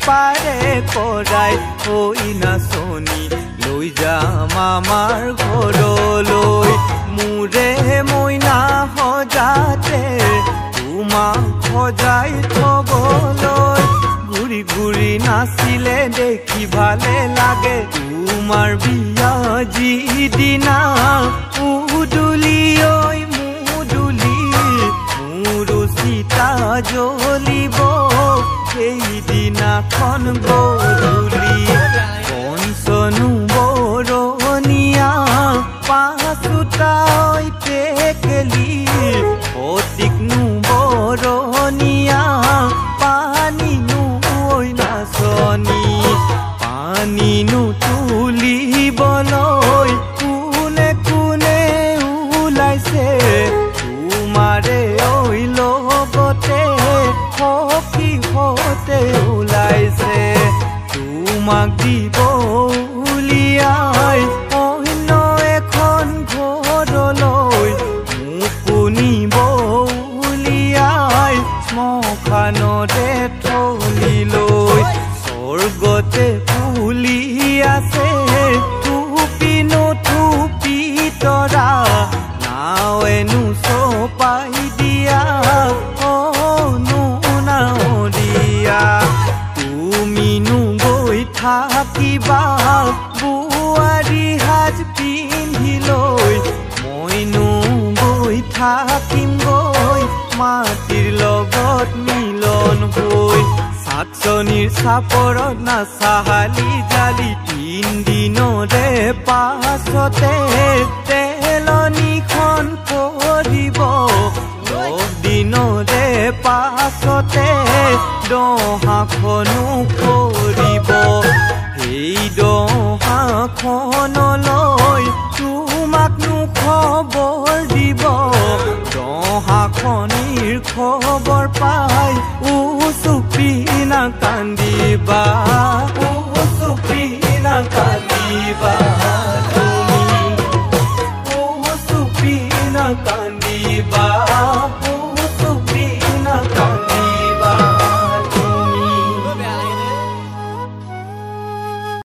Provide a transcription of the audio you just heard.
পাৰে কৰাই হৈ নাচনি লৈ যাম আমাৰ ঘৰলৈ মোৰে মইনা সজাতে তোমাক সজাই থবলৈ ঘূৰি ঘূৰি নাচিলে দেখি ভালে লাগে তোমাৰ বিয়া যিদিনা মুদুলি ঐ মুদুলি মোৰো চিতা জ্বলিব সেইদিনাখন গধূলি পঞ্চনু বৰণীয়া পাঁচোটাই টেকেলি অতিকনো বৰণীয়া পানীনো ঐ নাচনী পানীনো তুলিবলৈ কোনে কোনে ওলাইছে তোমাৰে ঐ লগতে সখীহঁতে ওলাইছে তোমাক দিব উলিয়াই অন্য এখন ঘৰলৈ মোকো নিব উলিয়াই শ্মশানতে থলিলৈ স্বৰ্গতে ফুলি আছে থুপি নথুপি তৰা নাৱেনো চপাই দিয়া নাৱৰীয়া তুমিনো গৈ থাকিবা বোৱাৰী সাজ পিন্ধি লৈ মইনো গৈ থাকিম গৈ মাটিৰ লগত মিলন হৈ সাতজনীৰ চাপৰত নাচাহালি জালি 3 দিনৰে পাছতে তেলনিখন পৰিব 10 দিনৰে পাছতে দহাখনো পৰিব সেই দহাখনলৈ তোমাকনো খবৰ দিব দহাখনিৰ খবৰ পাই চুপি না কান্দিবা চুপি না কান্দিবা তুমি চুপি না কান্দিবা